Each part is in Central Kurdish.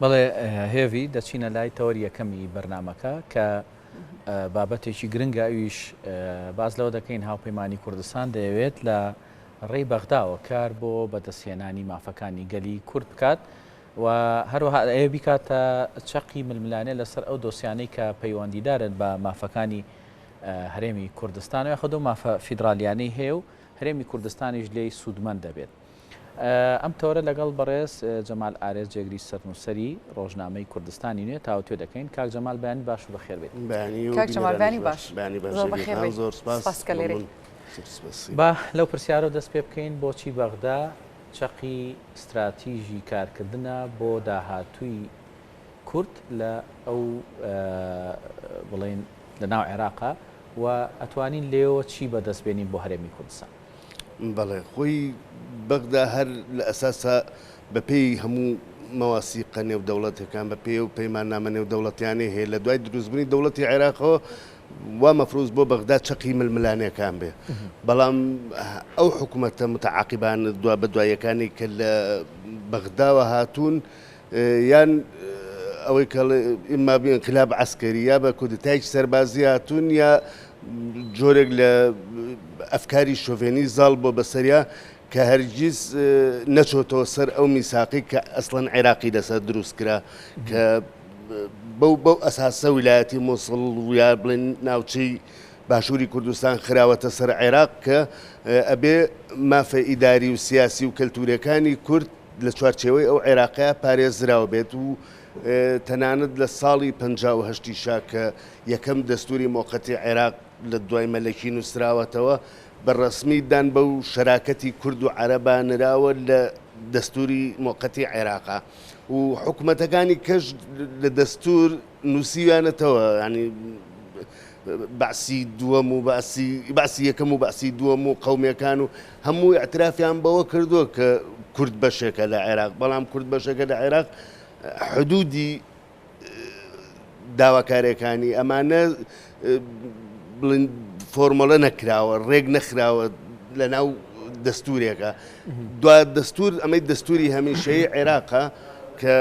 بەڵێ هێوی دەچینە لای تەوەری یەکەمی بەرنمەکە کە بابەتێکی گرنگە ئەویش باز لەوە دەکەین هاوپەیمانی کوردستان دەیەوێت لە ڕێی بەغداوە کار بۆ بەدەستهێنانی مافەکانی گەلی کورد بکات و هەروەها ئەوە بیکاتە چەقی ململانێ لەسەر ئەو دۆسیانەی کە پەیوەندیدارن بە مافەکانی هەرێمی کوردستان و یاخود و مافە فیدرالیانەی هەیە و هەرێمی کوردستانیش لێی سوودمەند دەبێت. ئەم تەوەرە لەگەڵ بەڕێز جەمال ئارێز جێگری سەرنووسەری ڕۆژنامەی کوردستانی نوێ تاوتوێ دەکەین. کاک جەمال بەیانی باش و بەخێر بێت. کاک جەمال بەیانی باش. زۆر سپاس کە لێرەی. با لەو پرسیارە دەست پێ بکەین بۆچی بەغدا چەقی استراتیژی کارکردنە بۆ داهاتووی کورد لە ئەو بڵێن لە ناو عێراقا و ئەتوانین لێەوە چی بەدەستبێنین بۆ هەرێمی کوردستان. بەڵێ خۆی بەغدا هەر لە ئەساسا بەپێی هەموو مەواسیقە نێودەوڵەتەکان بە پێ و پەیماننامە نێودەوڵەتیانەی هەیە لە دوای دروستبوونی دەوڵەتی عێراقەوە وا مەفروض بۆ بەغدا چەقی ململانەکان بێ. بەڵام ئەو حکوومەتە متعاقبان دوا بە دوایەکانی کە لە بەغداوە هاتوون یان ئەوەی کە ئیما انقلاب عسکەری یا بە کودتایکی سەربازی هاتوون یا جۆرێک لە ئەفکاری شۆڤێنی زاڵ بۆ بەسەریا کە هەرگیز نەچۆتەوە سەر ئەو میساقی کە ئەسڵەن عێراقی لەسەر دروست کرا کە بەو ئەساسە ویلایەتی مووسڵ یا بڵێن ناوچەی باشووری کوردستان خراوەتە سەر عێراق کە ئەبێ مافە ئیداری و سیاسی و کەلتورەکانی کورد لە چوارچێوەی ئەو عێراقەیە پارێزراوە بێت و تەنانەت لە ساڵی 1950 شا کە یەکەم دەستوری مۆقەتی عێراق لە دوای مەلەکی نووسراوەتەوە بەڕەسمی دان بەو شەراکەتی کورد و عەرەبا نراوە لە دەستوری مۆقەتی عێراقا و حکوومەتەکانی کەش لە دەستور نووسیوانەتەوە ینی باسی دووەم و باسی یەکەم و باسی دووەم و قەومەکان و هەموو ئەترافیان بەوە کردووە کە کورد بەشێکە لە عێراق بەڵام کورد بەشێکە لە عێراق حدودی داواکاریەکانی ئەمانە بڵێن فۆرمۆلە نەکراوە ڕێک نەخراوە لە ناو دەستورێکە دوا دەستور ئەمەی دەستوری هەمیشەیی عێراقە کە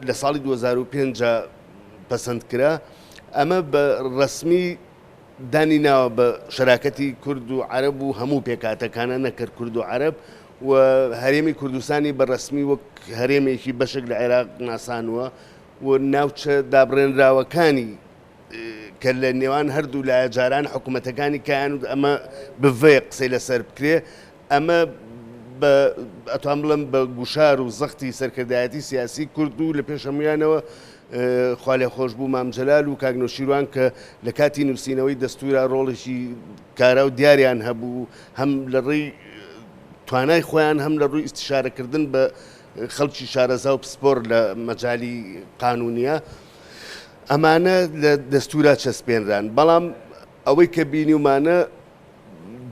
لە ساڵی 2005 پەسەند کرا ئەمە بە ڕەسمی دانی ناوە بە شەراکەتی کورد و عەرەب و هەموو پێکاتەکانە نەکرد کورد و عەرەب و هەرێمی کوردستانی بەڕەسمی وەک هەرێمێکی بەشێک لە عێراق ناسانووە و ناوچە دابڕێنراوەکانی کە لە نێوان هەردوو لایە جاران حکوومەتەکانی کایان و ئەمە بڤەیە قسەی لەسەر بکرێ ئەمە ئەتوان بڵم بە گوشار و زەختی سەرکردایەتی سیاسی کورد و لە پێشەمویانەوە خوا لێ خۆش بوو مام جەلال و کاک نەوشیروان کە لە کاتی نووسینەوەی دەستورە ڕۆڵێکی کارا و دیاریان هەبوو هەم لە ڕێی توانای خۆیان هەم لە ڕووی ئیستیشارەکردن بە خەڵکی شارەزا و پسپۆر لە مەجای قانونیە ئەمانە لە دەستورا چەسپێنران بەڵام ئەوەی کە بینیومانە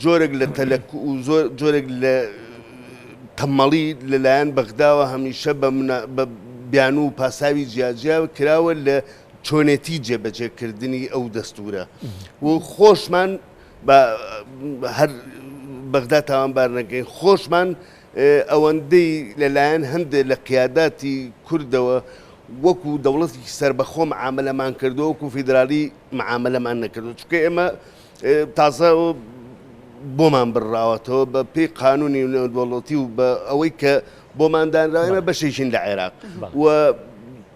جۆرێک لە تەلەک و جۆرێک لە تەمەڵی لەلایەن بەغداوە هەمیشە بە بیان و پاساوی جیاجیا کراوە لە چۆنێتی جێبەجێکردنی ئەو دەستورە و خۆشمان هەر بەغدا تاوانبار نەکەین خۆشمان ئەوەندەی لەلایەن هەندێک لە قیاداتی کوردەوە وەکو دەوڵەتی سربەخۆ معاملەمان کردو وەکو فیدرالی معاملەمان نەکردو چونکە ئێمە تازە بۆمان بڕاوەتەوە بە پێی قانونی نێودەوڵەتی و بە ئەوەی کە بۆماندانراوە ئێمە بەشێکین لە عێراق و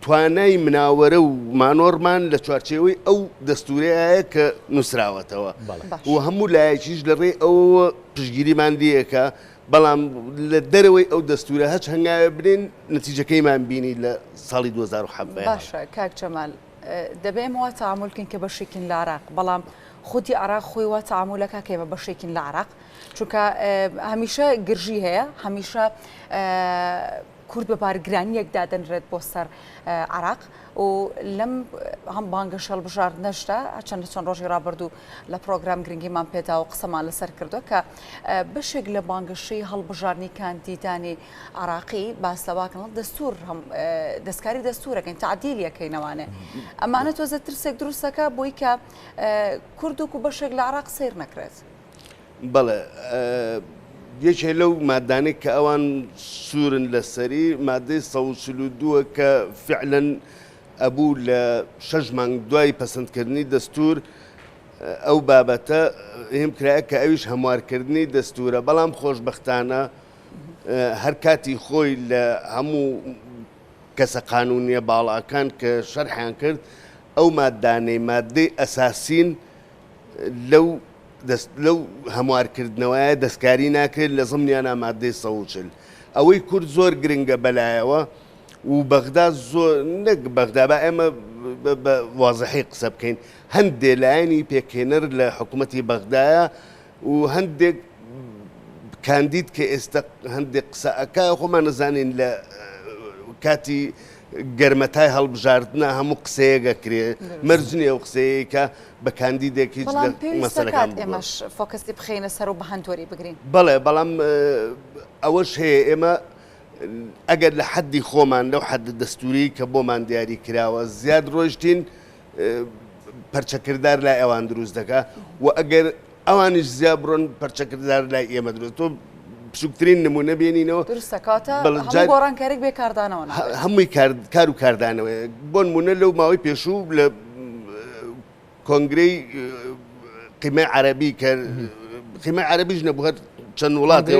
توانای مناوەرە و مانۆڕمان لە چوارچێوەی ئەو دەستورەیە کە نووسراوەتەوە و هەموو لایەکیش لە ڕێی ئەوە پشگیریمان دیەکە بەڵام لە دەرەوەی ئەو دەستورە هەچ هەنگاوێ برین نەتیجەکەیمان بینی لە ساڵی 2007 باشە کاک جەمال دەبێمەوە تەعاملکەین کە بەشێکین لە عێراق بەڵام خودی عراق خۆی وا تەعاملەکە کە بە بەشێکین لە عێراق چونکە هەمیشە گرژی هەیە هەمیشە کورد بە بارگرانیەک دادەنرێت بۆ سەر عراق و لەم هەم بانگە هەڵبژار نەشتا چەند ڕۆژی ڕابردوو لە پرۆگرام گرنگیمان پێدا و قسەمان لەسەر کردووە کە بەشێک لە بانگەشەی هەڵبژارنی کاندیدانی عراقی باسەواکەن دەستور دەستکاری دەستورەکەین تعدیلیەکەینەوانێ ئەمانە تۆزە ترسێک دروستەکە بۆی کە کورد و بەشێک لە عراق سیر نەکرێت بەڵێ یەکێ لەو مادانێک کە ئەوان سوورن لەسەری مادەی 142 کە فعلەن ئەبوو لە 6 مانگ دوای پەسەندکردنی دەستور ئەو بابەتە هێم کرایە کە ئەویش هەموارکردنی دەستورە بەڵام خۆشبەختانە هەر کاتی خۆی لە هەموو کەسە قانونیە باڵاکان کە شەرحیان کرد ئەو مادانەی مادەی ئەساسین لەو هەموارکردنەوەیە دەستکاری ناکرێت لە زمنیانە مادەی 140 ئەوەی کورد زۆر گرنگە بەلایەوە و بەغدا زۆر نەک بەغدا بە ئێمە بە وازەحی قسە بکەین هەندێک لایەنی پێکهێنەر لە حکوومەتی بەغدایە و هەندێک کاندید کە ئێستا هەندێک قسە ئەکا خۆمان نەزانین لە کاتی گەرمەتای هەڵبژاردنە هەموو قسەیەگە کرێ مەرجنی ئەو قسەیە کە بە کاندیدێکی مەسەلەکان ئێمەش فۆکەسی بخینە سەر و بە هەندوەری بگرین بەڵێ بەڵام ئەوەش هەیە ئێمە ئەگەر لە حەدی خۆمان لەو حەد دەستوری کە بۆمان دیاری کراوە زیاد ڕۆژتین پەرچەکردار لای ئەوان دروست دەکا و ئەگەر ئەوانش زیاد بڕۆن پەرچەکردار لای ئێمە دروست تۆ بچووکترین نمونە بێنینەوە دروستە کاتە هەموو گۆڕانکارێک بێکاردانەوە هەمووی کار و کاردانەوەی بۆ نمونە لەو ماوەی پێشوو لە کۆنگرەی قیمەی عەرەبی کە قیمەی عەرەبیش نەبوو هەر چەند وڵاتی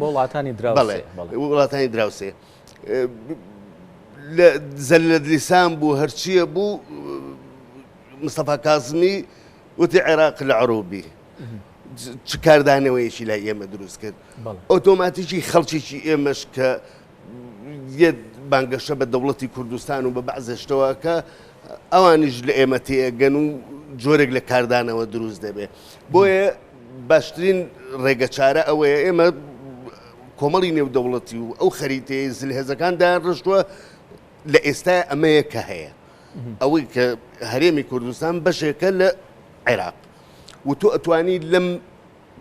بۆ وڵاتانی دراوسێ وڵاتانی دراوسێ لە زەلت لیسان بوو هەرچیە بوو مستەفا کازمی وتی عێراق لە عەروبی چ کاردانەوەیەکی لای ئێمە دروست کرد ئۆتۆماتیکی خەڵکیی ئێمەش کە یەک بانگەشە بە دەوڵەتی کوردستان و بە بەعزێشتەوە کە ئەوانیش لە ئێمە تێگەن و جۆرێک لە کاردانەوە دروست دەبێت بۆیە باشترین ڕێگە چارە ئەوەیە ئێمە کۆمەڵی نێودەوڵەتی و ئەو خەریتەیە زلهێزەکان داڕشتووە لە ئێستا ئەمەیە کە هەیە ئەوەی کە هەرێمی کوردستان بەشێکە لە عێراق و تۆ ئەتوانی لەم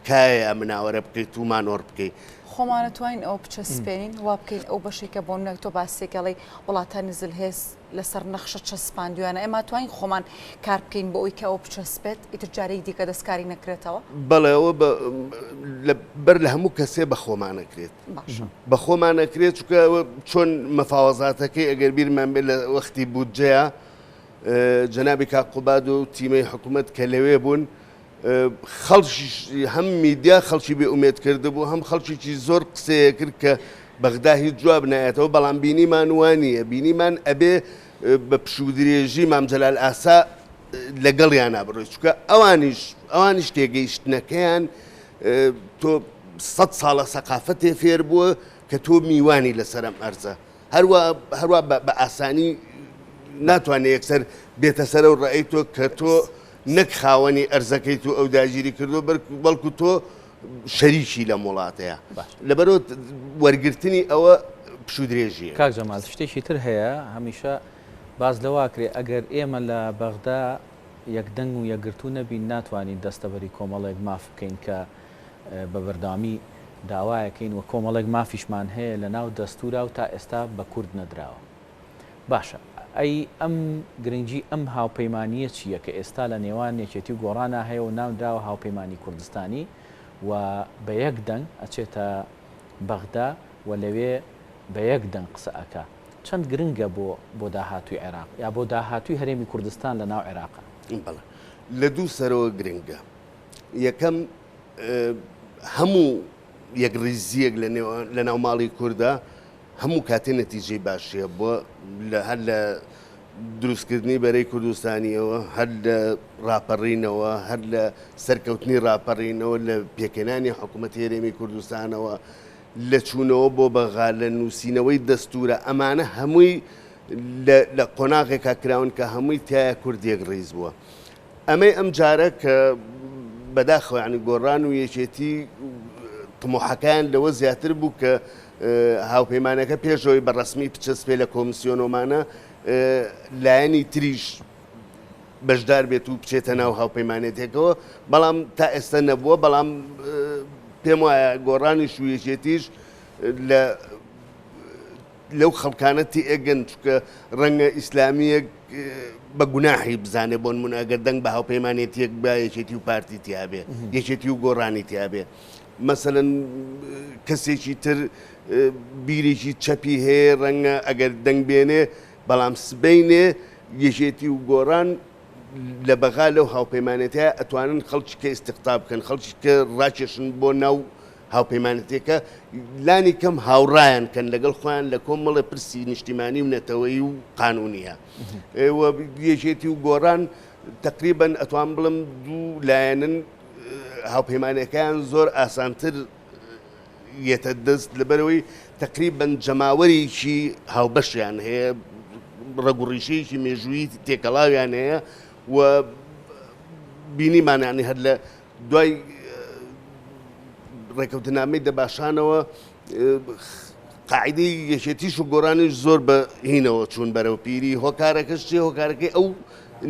کایە مناوەرە بکەیت و مانۆر بکەیت خۆمانەتوانین ئەو بچەسپێنین وا بکەین ئەو بەشێکە بۆ نەک تۆ باسێکەڵی وڵاتانی زلهێز لەسەر نەخشە چەسپاندویانە ئێمە توانین خۆمان کار بکەین بۆ ئەوی کە ئەو بچەسپێت ئیتر جارێک دیکە دەستکاری نەکرێتەوە بەڵێەوە بەر لە هەموو کەسێ بە خۆمانەکرێت بە خۆمانەکرێت چکە چۆن مەفاوەزاتەکەی ئەگەر بیرمان بێت لە وەختی بودجەیە جەنابی کاقوباد و تیمەی حکوومەت کە لەوێ بوون خەڵکی هەم میدیا خەڵکی بێ ئومێد کرده بوو هەم خەڵکیی زۆر قسەیە کرد کە بەغدا هیچ جواب نایەتەوە بەڵام بینیمان وانە بینیمان ئەبێ بە پشودرێژی مام جەلال ئاسا لەگەڵیان بڕۆی چکە ئەوانیش تێگەیشتنەکەیان تۆ 100 ساڵە سەقافەتێ فێر بووە کە تۆ میوانی لەسەرم ئەرزە هەروە بە ئاسانی ناتوانێت یەکسەر بێتە سەرە و ڕێی تۆ کە تۆ نەک خاوەنی ئەرزەکەی تو ئەو داگیری کردو بەڵکو تۆ شەریکی لە وڵاتەیە لەبەرەوە وەرگرتنی ئەوە پشودرێژیە کاک جەمال شتێکی تر هەیە هەمیشە باز لەواکرێ ئەگەر ئێمە لە بەغدا یەکدەنگ و یەکگرتو نەبین ناتوانین دەستەبەری کۆمەڵێک ماف بکەین کە بە بەرداوامی داوایەکەین و کۆمەڵێک مافیشمان هەیە لە ناو دەستورا و تا ئێستا بە کورد نەدراوە باشە ئەی ئەم گرنگجی ئەم هاوپەیمانیە چییە کە ئێستا لە نێوان یەکێتی و گۆڕانە هەیە و ناودراوە هاوپەیمانی کوردستانی و بە یەک دەنگ ئەچێتە بەغدا و لەوێ بە یەک دەنگ قسە ئەکا چەند گرنگە بۆ داهاتووی عێراق یا بۆ داهاتووی هەرێمی کوردستان لە ناو عێراقە لە دوو سەرەوە گرنگە یەکەم هەموو یەک ڕیزیەک لە ناو ماڵی کووردا هەموو کاتێ نەتیجەی باشیە بۆ هەر لە دروستکردنی بەرەی کوردستانیەوە هەر لە ڕاپەڕینەوە هەر لە سەرکەوتنی ڕاپەڕینەوە لە پێکەنانی حکوومەتی هەرێمی کوردستانەوە لە چوونەوە بۆ بەغا لە نووسینەوەی دەستورە ئەمانە هەمووی لە قۆناغێکا کراون کە هەمووی تایە کوردێک ڕیز بووە ئەمەی ئەم جارە کە بەداخەوە ینی گۆڕان و یەکێتی طموحەکان لەوە زیاتر بوو کە هاوپەیمانەکە پێشەوەی بەڕەسمی بچەسپێ لە کۆمیسیۆنۆمانە لایەنی تریش بەشدار بێت و بچێتە ناو هاوپەیمانێتێکەوە بەڵام تا ئێستا نەبووە بەڵام پێم وایە گۆڕانی شوویەکێتیش لەو خەڵکانەتی ئەگەن چکە ڕەنگە ئیسلامیەک بە گوناحی بزانێ بۆ نمونە ئەگەر دەنگ بە هاوپەیمانێتیەک با یەکێتی و پارتی تیابێ یەکێتی و گۆڕانی تیابێ مەسەلەن کەسێکی تر بیرێکی چەپی هەیە ڕەنگە ئەگەر دەنگ بێنێ بەڵام سبەینێ یەکێتی و گۆڕان لە بەغا لەو هاوپەیمانێتەیە ئەتوانن خەڵکی کە ئیستیقطاب بکەن خەڵکی کە ڕاکێشن بۆ ناو هاوپەیمانەتێکە لانی کەم هاوڕایان کەن لەگەڵ خۆیان لە کۆمەڵە پرسی نیشتیمانی و نەتەوەی و قانونیە یەکێتی و گۆڕان تقریبا ئەتوان بڵم دوو لایەنن هاوپەیمانەکەیان زۆر ئاسانتر یەتە دەست لەبەرەوەی تقریبا جەماوەریکی هاوبەشیان هەیە ڕەگوڕیشەیەکی مێژووی تێکەڵاویان هەیە و بینیمانیانی هەر لە دوای ڕێکەوتنامەی دەباشانەوە قاعدەی یەکێتیش و گۆڕانیش زۆر بە هینەوە چوون بەرەو پیری هۆکارەکەش چێ هۆکارەکەی ئەو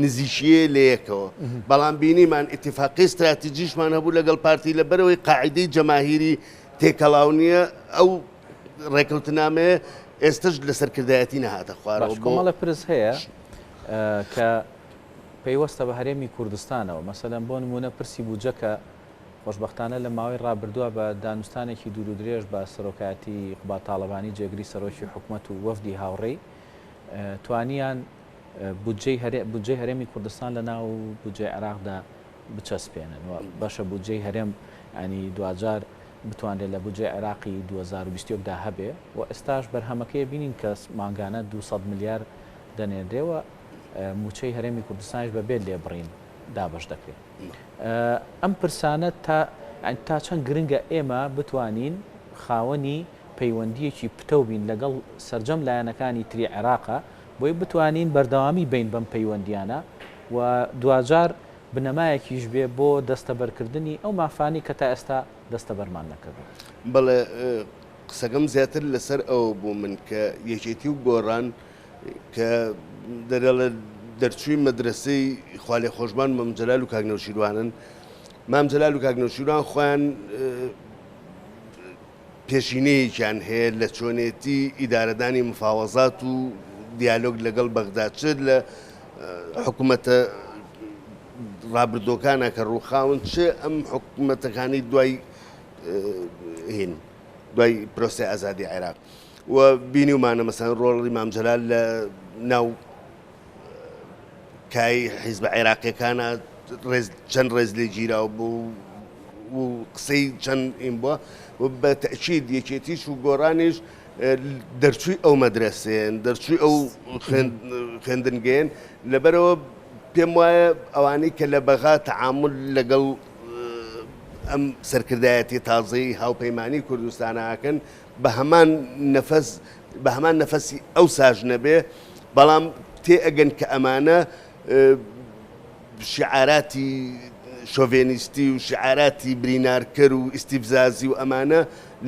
نزیشیە لە یەکەوە بەڵام بینیمان ئیتیفاقی استراتیجیشمان هەبوو لەگەڵ پارتی لەبەرەوەی قاعدەی جەماهیری تێکەڵاو نییە ئەو ڕێکەوتنامەیە ئێستش لە سەرکردایەتی نەهاتە خوارەوە کۆمەڵە پرس هەیە کە پەیوەستە بە هەرێمی کوردستانەوە مەسەلەن بۆ نمونە پرسی بوجەکە خۆشبەختانە لە ماوەی ڕابردووە بە دانوستانێکی دوور و درێژ بە سەرۆکاتی قوبا تاڵەبانی جێگری سەرۆکی حکوومەت و وەفدی هاوڕێی توانیان بودجەی هەرێمی کوردستان لە ناو بودجەی عێراقدا بچەسپێنن بەشە بودجەی هەرێم ینی دوجار بتوانێت لە بودجەی عێراقی 2020دا هەبێ و ئێستاش بەرهەمەکەی بینین کە مانگانە 200 میلیار دەنێردێەوە موچەی هەرێمی کوردستانش بەبێت لێبڕین دابش دەکرێت ئەم پرسانە تا چەند گرنگە ئێمە بتوانین خاوەنی پەیوەندیەکی پتە بین لەگەڵ سەرجەم لایەنەکانی تری عێراقا بۆی بتوانین بەردەوامی بین بەم پەیوەندیانە و دوجار بنەمایەکیش بێ بۆ دەستەبەرکردنی ئەو مافانی کە تا ئێستا دەستەبەرمان نەکردن. بەڵێ قسەکەم زیاتر لەسەر ئەوە بوو من کە یەکێتی و گۆڕان کە دەرەڵە دەرچووی مەدرسەی خوالێ خۆشبان مەمجەلال و کاکنەوشیروانن مامجەلال و کاکنەوشیروان خۆیان پێشینەیەکیان هەیە لە چۆنێتی ئیدارەدانی مفاوەزات و دیالۆگ لەگەڵ بەغدا چ لە حکوومەتە ڕابردۆکانە کە ڕووخاون چ ئەم حکوومەتەکانی دوای هین دوای پرۆسی ئازادی عێراق و بینیومانە مەسەن ڕۆڵی مامجەلال لە ناو کای حیزب عێراقیەکانە چەند ڕێز لێ گیراوە بوو و قسەی چەند ئین بووە و بە تەئکید یەکێتیش و گۆڕانیش دەرچووی ئەو مەدرسێن دەرچووی ئەو خوێندنگەیەن لەبەرەوە پێم وایە ئەوانەی کە لە بەغا تەعامل لەگەڵ ئەم سەرکردایەتی تازەی هاوپەیمانی کوردستانەکەن بە هەمان نەفەسی ئەو ساژ نەبێ بەڵام تێئەگەن کە ئەمانە شعاراتی شۆڤێنیستی و شعاراتی برینارکەر و ئیستیبزازی و ئەمانە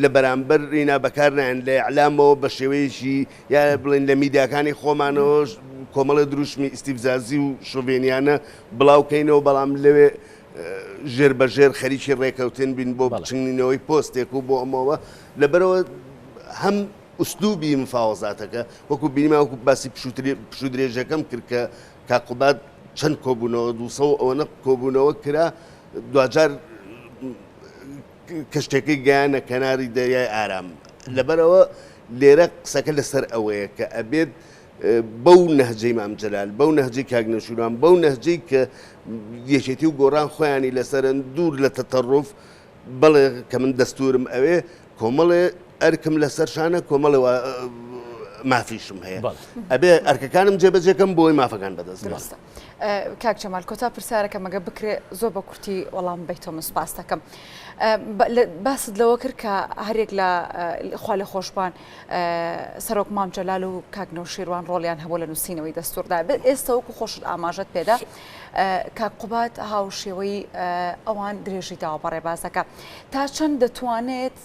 لە بەرامبەر ڕینا بەکارنیان لە ئیعلامەوە بە شێوەیەشی یا بڵێن لە میدیاکانی خۆمانەوە کۆمەڵە دروشمی ئیستیبزازی و شۆڤێنیانە بڵاوکەینەوە بەڵام لەوێ ژێر بەژێر خەریکی ڕێکەوتن بین بۆ بچنینەوەی پۆستێک و بۆ ئەمەوە لەبەرەوە هەم ئوسلوبی مفاوەزاتەکە وەکو بینیما وەکو باسی پشو درێژەکەم کرد کە کاقوبات چەند کۆبوونەوە 200 ئەوەنە کۆبوونەوە کرا دوجار کەشتێکەی گەیانە کەناری دەریای ئارام لەبەرەوە لێرە قسەکە لەسەر ئەوەیە کە ئەبێت بەو نەهجەی مامجەلال بەو نەهجەی کاکنەوشیروان بەو نەهجەی کە یەکێتی و گۆڕان خۆیانی لەسەرن دوور لە تەتەڕوف بەڵێ کە من دەستورم ئەوێ کۆمەڵێ ئەرکم لەسەر شانە کۆمەڵێ مافیشم هەیە ئەبێ ئەرکەکانم جێبەجێکەم بۆی مافەکان بەدەست کاک جەمال کۆتا پرسیارەکە مەگە بکرێ زۆر بە کورتی وەڵام بیتۆ سپاس دەکەم باست لەوە کرد کە هەرێک لە خوا لە خۆشبان سەرۆک مامجەلال و کاکنەوشیروان ڕۆڵیان هەبوو لە نووسینەوەی دەستوردا ئێستا وەکو خۆشت ئاماژەت پێدا کاقوبات هاوشێوەی ئەوان درێژی داوە بە ڕێبازەکە تا چەند دەتوانێت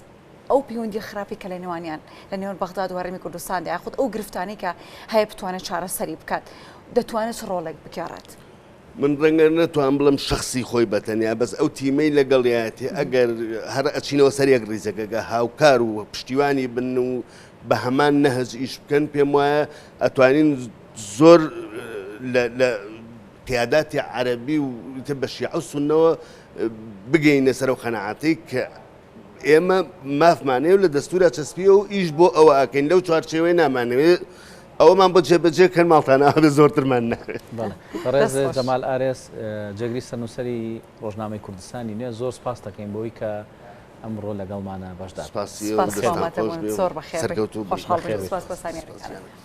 ئەو پەیوەندی خراپی کە لە نێوانیان لە نێوان بەغداد و هەرێمی کوردستان یاخود ئەو گرفتانەی کە هەیە بتوانێت چارەسەری بکات دەتوانێت ڕۆڵێک بکارات. من ڕەنگە نەتوان بڵم شخصی خۆی بەتەنیا بەس ئەو تیمەی لەگەڵیاتی ئەگەر هەر ئەچینەوە سەرێک ڕیزەکەگە هاوکار و پشتیوانی بن و بە هەمان نەهج ئیش بکەن پێم وایە ئەتوانین زۆر لە قیاداتی عەرەبی و بە شیعە و سونەوە بگەینە سەر و خەنەعەتی کە ئێمە مافمانەیە و لە دەستورە چەسپیە و ئیش بۆ ئەوە ئەکەین لەو چوارچێوەی نامانەوێت ئەوەمان بۆ جێبەجێکەن ماڵتانە ئابێ زۆرترمان ناوێت. ڕێز جەمال ئارێس جێگری سەرنووسەری ڕۆژنامەی کوردستانی نوێ زۆر سپاس دەکەین بۆی کە ئەمڕۆ لەگەڵمانە بەشدار. زۆر بەخێر خۆشحاڵ بن سپاس بە سانیارەکانە.